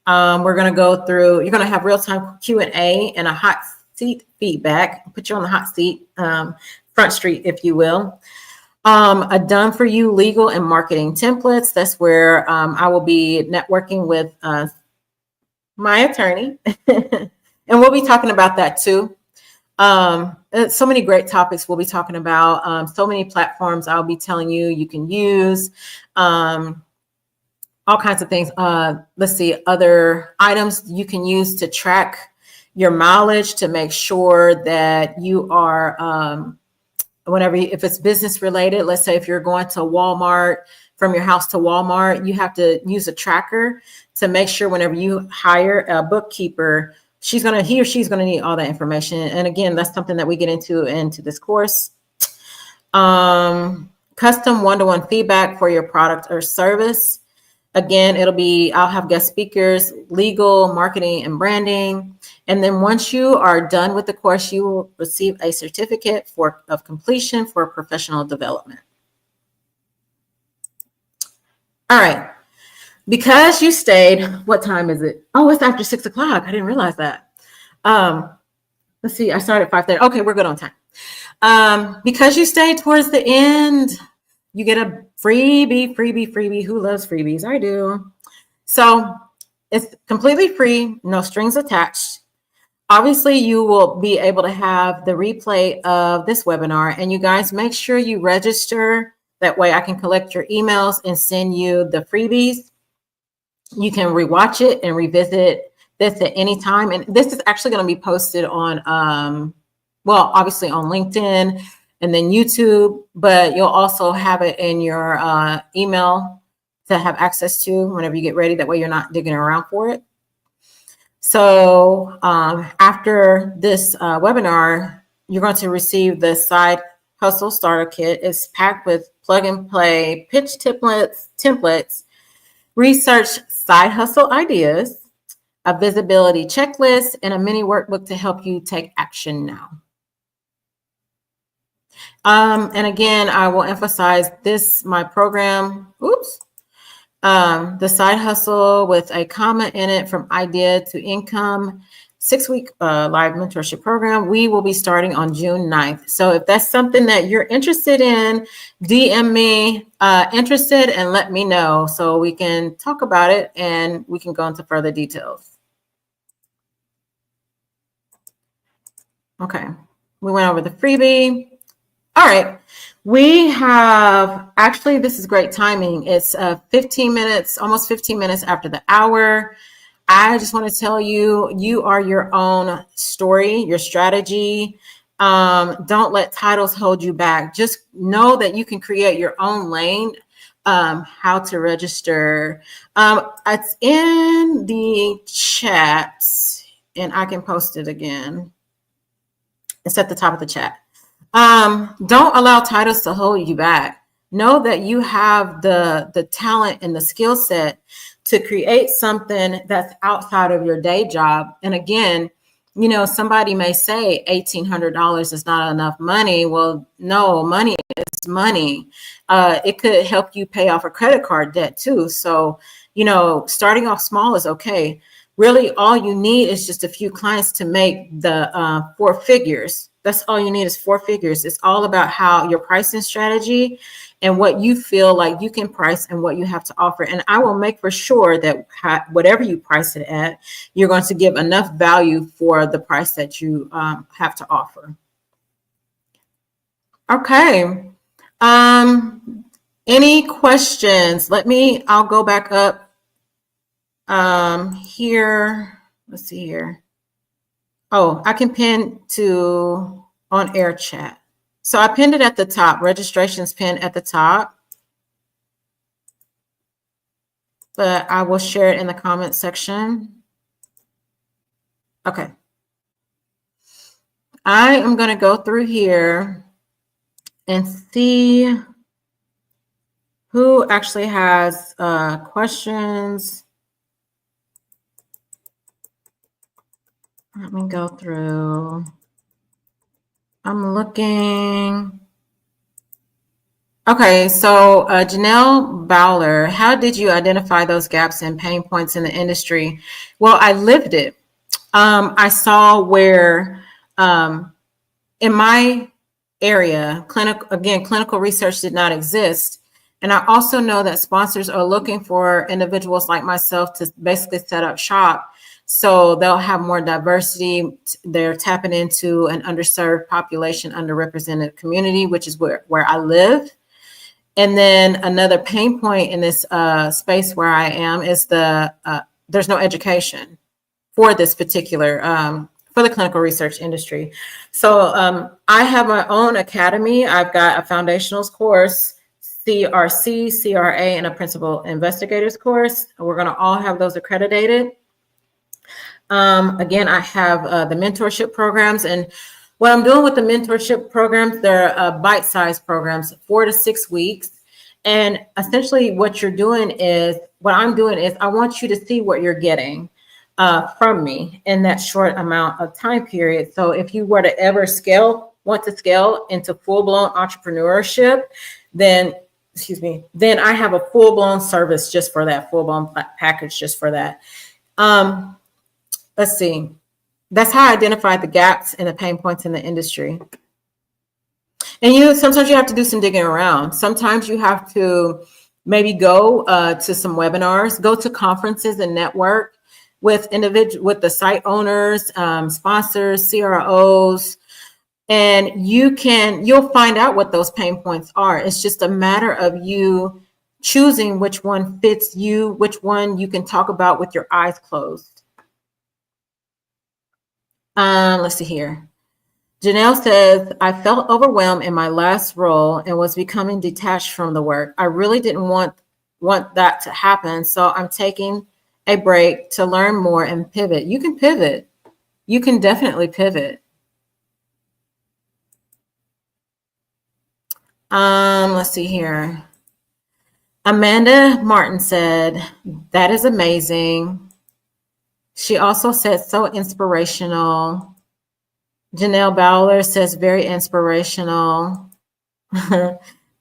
We're going to go through, you're going to have real-time Q&A and a hot seat feedback, put you on the hot seat, front street, if you will. A done for you legal and marketing templates. That's where I will be networking with my attorney. And we'll be talking about that too. So many great topics we'll be talking about. So many platforms I'll be telling you can use. All kinds of things. Let's see, other items you can use to track your mileage to make sure that you are, if it's business related, let's say if you're going to Walmart, from your house to Walmart, you have to use a tracker to make sure whenever you hire a bookkeeper, he or she's gonna need all that information. And again, that's something that we get into this course. Custom one-to-one feedback for your product or service. Again, I'll have guest speakers, legal, marketing, and branding. And then once you are done with the course, you will receive a certificate of completion for professional development. All right. Because you stayed, what time is it? Oh, it's after 6 o'clock. I didn't realize that. Let's see, I started at 5:30. Okay, we're good on time. Because you stayed towards the end, you get a freebie. Who loves freebies? I do. So it's completely free, no strings attached. Obviously, you will be able to have the replay of this webinar, and you guys make sure you register. That way I can collect your emails and send you the freebies. You can rewatch it and revisit this at any time. And this is actually going to be posted on, obviously on LinkedIn and then YouTube, but you'll also have it in your email to have access to whenever you get ready. That way you're not digging around for it. So after this webinar, you're going to receive the Side Hustle Starter Kit. It's packed with plug and play pitch templates, research side hustle ideas, a visibility checklist, and a mini workbook to help you take action now. And again, I will emphasize my program, the Side Hustle with a comma in it, from idea to income, 6-week live mentorship program. We will be starting on June 9th. So if that's something that you're interested in, DM me interested and let me know so we can talk about it and we can go into further details. Okay, we went over the freebie. All right, we have, actually, this is great timing. It's 15 minutes, almost 15 minutes after the hour. I just want to tell you, you are your own story, your strategy. Don't let titles hold you back. Just know that you can create your own lane, how to register. It's in the chat, and I can post it again. It's at the top of the chat. Don't allow titles to hold you back. Know that you have the talent and the skill set to create something that's outside of your day job. And again, somebody may say $1,800 is not enough money. Well, no, money is money. It could help you pay off a credit card debt too. So, starting off small is okay. Really, all you need is just a few clients to make the 4 figures. That's all you need is 4 figures. It's all about how your pricing strategy and what you feel like you can price and what you have to offer. And I will make for sure that whatever you price it at, you're going to give enough value for the price that you have to offer. Okay. Any questions? I'll go back up here. Let's see here. Oh, I can pin to on air chat. So I pinned it at the top, registration's pinned at the top, but I will share it in the comment section. Okay. I am going to go through here and see who actually has questions. Let me go through. I'm looking. Okay, so Janelle Bowler, how did you identify those gaps and pain points in the industry? Well, I lived it. I saw where in my area, clinical research did not exist. And I also know that sponsors are looking for individuals like myself to basically set up shop. So they'll have more diversity. They're tapping into an underserved population, underrepresented community, which is where I live. And then another pain point in this space where I am is there's no education for this particular, for the clinical research industry. So I have my own academy. I've got a foundationals course, CRC, CRA, and a principal investigators course. We're going to all have those accredited. Again, I have the mentorship programs, and what I'm doing with the mentorship programs, they're bite-sized programs, 4 to 6 weeks. And essentially what I'm doing is I want you to see what you're getting from me in that short amount of time period. So if you were to ever want to scale into full-blown entrepreneurship, then I have a full-blown service just for that, full-blown package just for that. Let's see. That's how I identified the gaps and the pain points in the industry. And sometimes you have to do some digging around. Sometimes you have to maybe go to some webinars, go to conferences and network with the site owners, sponsors, CROs, and you'll find out what those pain points are. It's just a matter of you choosing which one fits you, which one you can talk about with your eyes closed. Let's see here. Janelle says, I felt overwhelmed in my last role and was becoming detached from the work. I really didn't want that to happen. So I'm taking a break to learn more and pivot. You can pivot. You can definitely pivot. Let's see here. Amanda Martin said, that is amazing. She also said, so inspirational. Janelle Bowler says, very inspirational.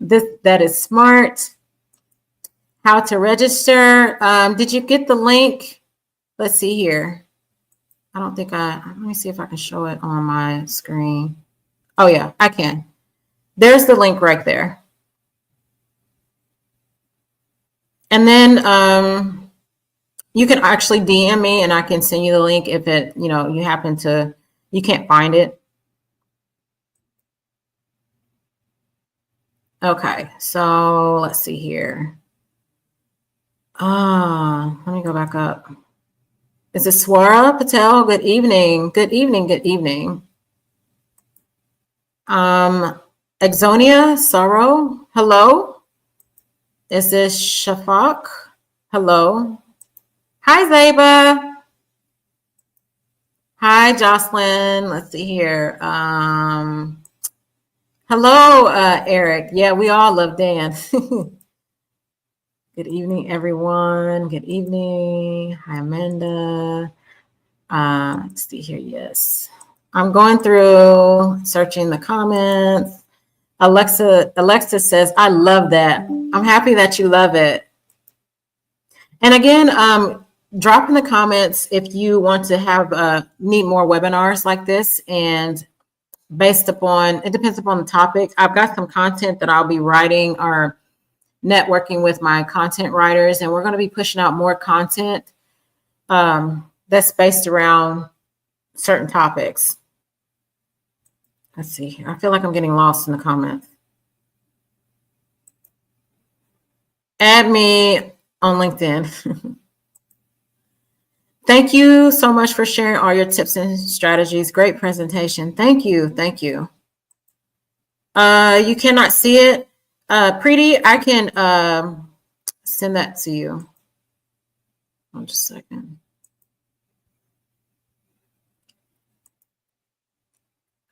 That is smart. How to register. Did you get the link? Let's see here. Let me see if I can show it on my screen. Oh yeah, I can. There's the link right there. And then you can actually DM me and I can send you the link if you can't find it. Okay, so let's see here. Let me go back up. Is it Swara Patel? Good evening. Good evening. Good evening. Exonia Sorrow. Hello. Is this Shafak? Hello. Hi, Zaba. Hi, Jocelyn. Let's see here. Hello, Eric. Yeah, we all love dance. Good evening, everyone. Good evening. Hi, Amanda. Let's see here. Yes. I'm going through, searching the comments. Alexa says, I love that. I'm happy that you love it. And again, drop in the comments if you want to need more webinars like this, and it depends upon the topic. I've got some content that I'll be writing or networking with my content writers, and we're going to be pushing out more content that's based around certain topics. Let's see. I feel like I'm getting lost in the comments. Add me on LinkedIn. Thank you so much for sharing all your tips and strategies. Great presentation. Thank you. Thank you. You cannot see it. Preeti, I can send that to you. Hold just a second.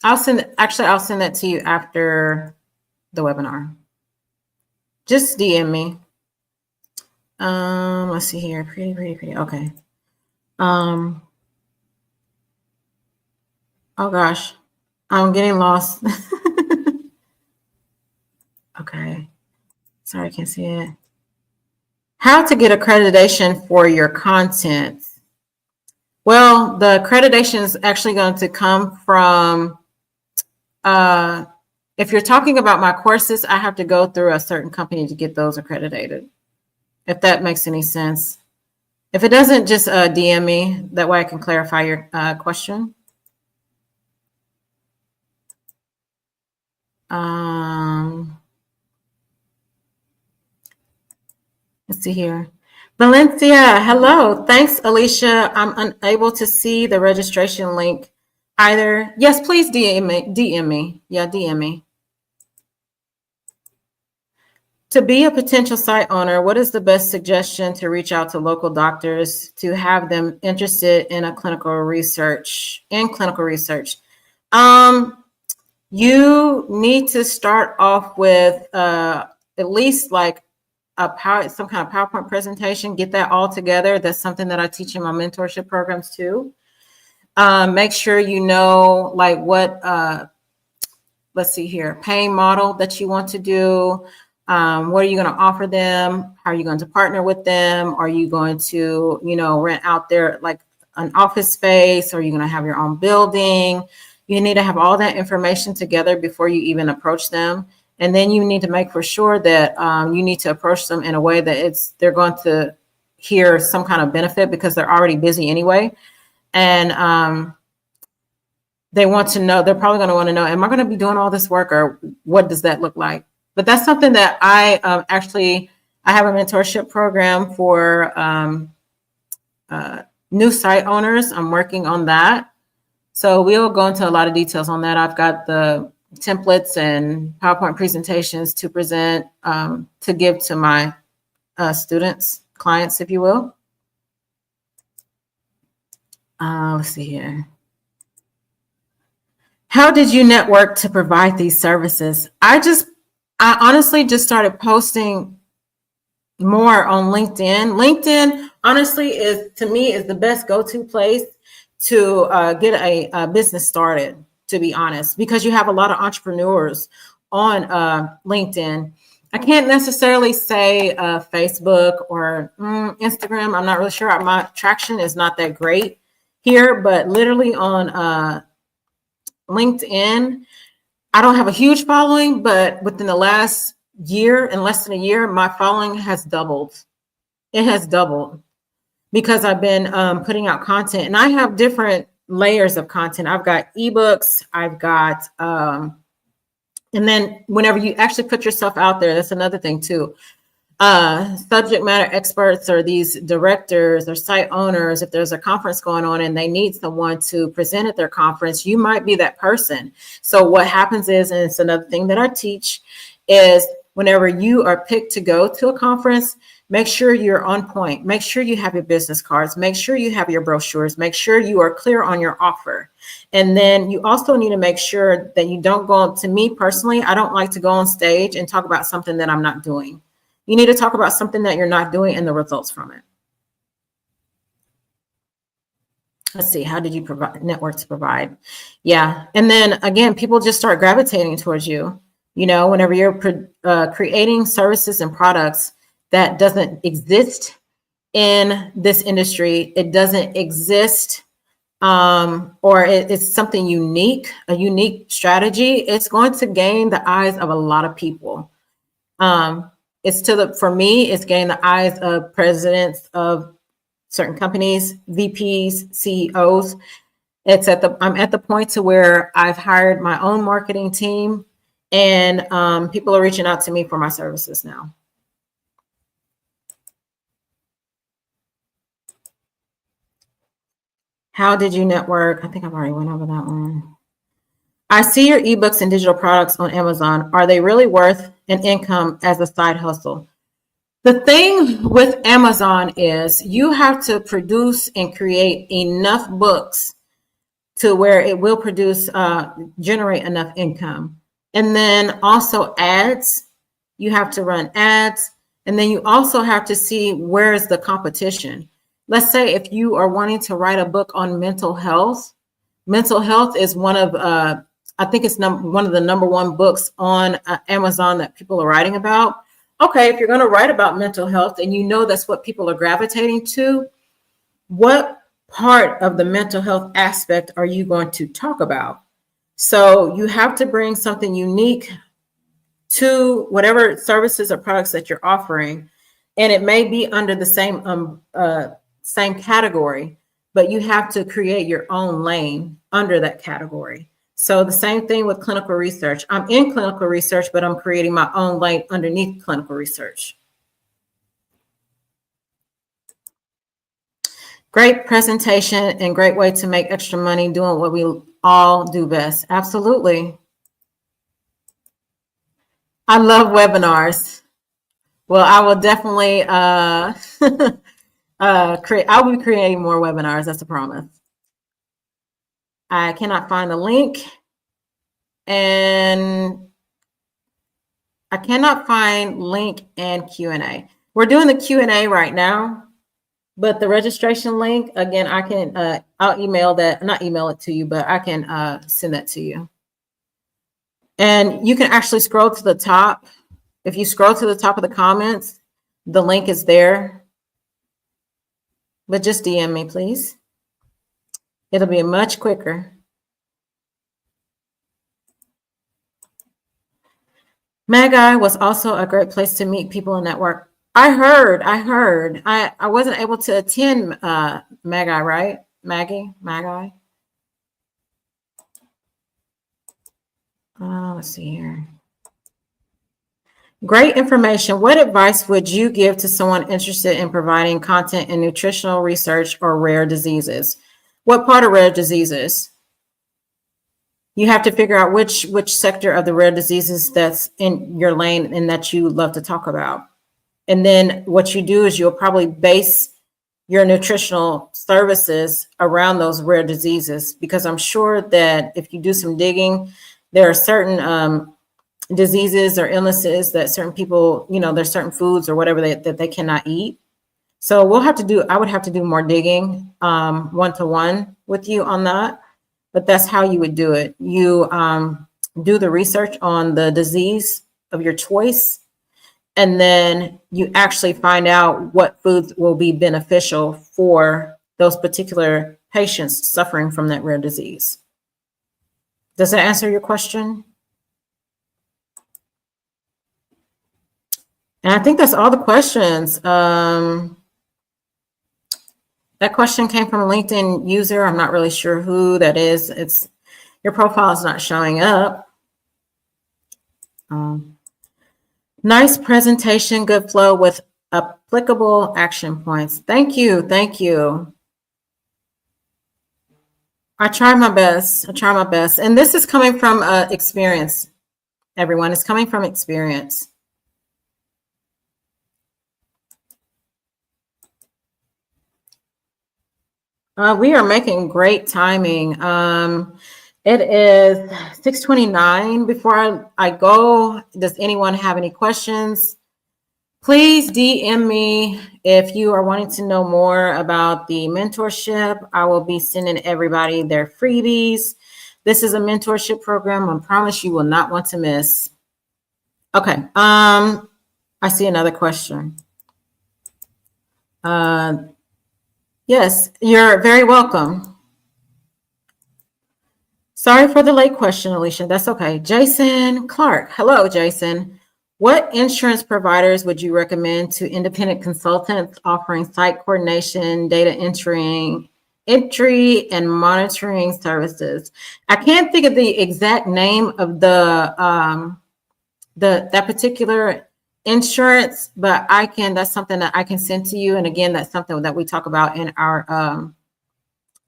I'll send that to you after the webinar. Just DM me. Let's see here. Pretty. Okay. Oh gosh, I'm getting lost. Okay. Sorry, I can't see it. How to get accreditation for your content. Well, the accreditation is actually going to come from, if you're talking about my courses, I have to go through a certain company to get those accredited, if that makes any sense. If it doesn't, just DM me. That way I can clarify your question. Let's see here. Valencia, hello. Thanks, Alicia. I'm unable to see the registration link either. Yes, please DM me. Yeah, DM me. To be a potential site owner, what is the best suggestion to reach out to local doctors to have them interested in clinical research? You need to start off with at least like some kind of PowerPoint presentation, get that all together. That's something that I teach in my mentorship programs too. Make sure you know like what, let's see here, paying model that you want to do. What are you going to offer them? How are you going to partner with them? Are you going to, rent out their like an office space? Are you going to have your own building? You need to have all that information together before you even approach them. And then you need to make for sure that you need to approach them in a way that they're going to hear some kind of benefit because they're already busy anyway. And they want to know, they're probably going to want to know, am I going to be doing all this work or what does that look like? But that's something that I have a mentorship program for new site owners. I'm working on that. So we'll go into a lot of details on that. I've got the templates and PowerPoint presentations to present, to give to my students, clients, if you will. Let's see here. How did you network to provide these services? I honestly just started posting more on LinkedIn. LinkedIn, honestly, is the best go-to place to get a business started, to be honest, because you have a lot of entrepreneurs on LinkedIn. I can't necessarily say Facebook or Instagram. I'm not really sure. My traction is not that great here, but literally on LinkedIn, I don't have a huge following, but within the last year, in less than a year, my following has doubled. It has doubled because I've been putting out content, and I have different layers of content. I've got ebooks, I've got, and then whenever you actually put yourself out there, that's another thing too. Subject matter experts or these directors or site owners, if there's a conference going on and they need someone to present at their conference, you might be that person. So what happens is, and it's another thing that I teach, is whenever you are picked to go to a conference, make sure you're on point. Make sure you have your business cards. Make sure you have your brochures. Make sure you are clear on your offer. And then you also need to make sure that you don't go, to me personally, I don't like to go on stage and talk about something that I'm not doing. You need to talk about something that you're not doing and the results from it. Let's see, how did you network to provide? Yeah. And then again, people just start gravitating towards you. Whenever you're creating services and products that doesn't exist in this industry, it doesn't exist, or it's something unique, a unique strategy, it's going to gain the eyes of a lot of people. For me, it's gaining the eyes of presidents of certain companies, VPs, CEOs. I'm at the point to where I've hired my own marketing team, and people are reaching out to me for my services now. How did you network? I think I've already went over that one. I see your ebooks and digital products on Amazon. Are they really worth an income as a side hustle? The thing with Amazon is you have to produce and create enough books to where it will generate enough income. And then also ads, you have to run ads. And then you also have to see where's the competition. Let's say if you are wanting to write a book on mental health is one of, I think it's one of the number one books on Amazon that people are writing about. Okay, if you're going to write about mental health and you know that's what people are gravitating to, what part of the mental health aspect are you going to talk about? So you have to bring something unique to whatever services or products that you're offering, and it may be under the same category, but you have to create your own lane under that category. So the same thing with clinical research. I'm in clinical research, but I'm creating my own lane underneath clinical research. Great presentation and great way to make extra money doing what we all do best. Absolutely. I love webinars. Well, I will definitely I'll be creating more webinars. That's a promise. I cannot find the link, and I cannot find link and Q&A. We're doing the Q&A right now, but the registration link, again, I can, I'll email that, not email it to you, but I can send that to you. And you can actually scroll to the top. If you scroll to the top of the comments, the link is there. But just DM me, please. It'll be much quicker. Magi was also a great place to meet people and network. I heard. I wasn't able to attend Magi, right? Magi. Let's see here. Great information. What advice would you give to someone interested in providing content in nutritional research or rare diseases? What part of rare diseases? You have to figure out which sector of the rare diseases that's in your lane and that you love to talk about. And then what you do is you'll probably base your nutritional services around those rare diseases, because I'm sure that if you do some digging, there are certain diseases or illnesses that certain people, there's certain foods or whatever that they cannot eat. So I would have to do more digging one-to-one with you on that, but that's how you would do it. You do the research on the disease of your choice, and then you actually find out what foods will be beneficial for those particular patients suffering from that rare disease. Does that answer your question? And I think that's all the questions. That question came from a LinkedIn user. I'm not really sure who that is. Your profile is not showing up. Nice presentation, good flow with applicable action points. Thank you. I try my best. And this is coming from experience, everyone. It's coming from experience. We are making great timing. It is 6:29. Before I go, does anyone have any questions? Please DM me if you are wanting to know more about the mentorship. I will be sending everybody their freebies. This is a mentorship program I promise you will not want to miss. Okay. I see another question. Yes, you're very welcome. Sorry for the late question, Alicia. That's okay. Jason Clark. Hello, Jason. What insurance providers would you recommend to independent consultants offering site coordination, data entry, and monitoring services? I can't think of the exact name of that particular insurance, but that's something that I can send to you. And again, that's something that we talk about in our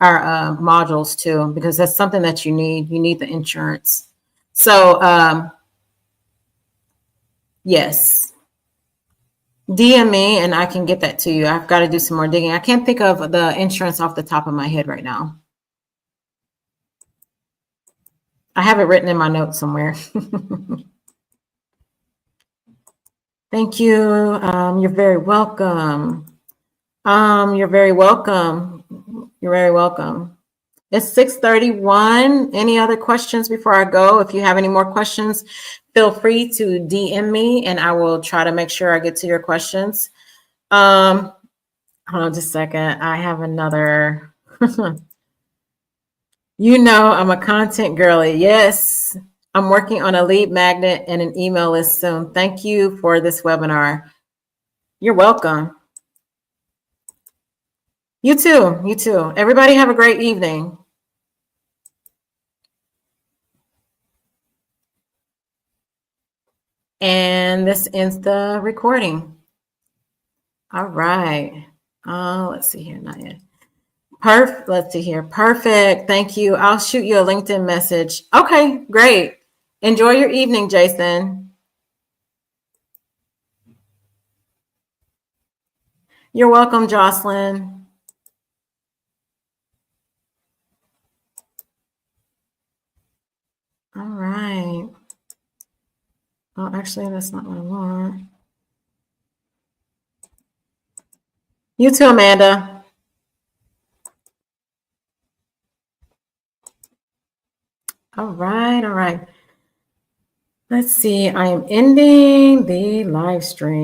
our modules too, because that's something that you need. You need the insurance. So yes, DM me and I can get that to you. I've got to do some more digging. I can't think of the insurance off the top of my head right now. I have it written in my notes somewhere. Thank you. You're very welcome. You're very welcome. You're very welcome. It's 6:31. Any other questions before I go? If you have any more questions, feel free to DM me and I will try to make sure I get to your questions. Hold on just a second. I have another. You know, I'm a content girly. Yes, I'm working on a lead magnet and an email list soon. Thank you for this webinar. You're welcome. You too. You too. Everybody have a great evening. And this ends the recording. All right. Let's see here. Not yet. Perfect. Let's see here. Perfect. Thank you. I'll shoot you a LinkedIn message. Okay, great. Enjoy your evening, Jason. You're welcome, Jocelyn. All right. Oh, actually, that's not what I want. You too, Amanda. All right. All right. Let's see. I am ending the live stream.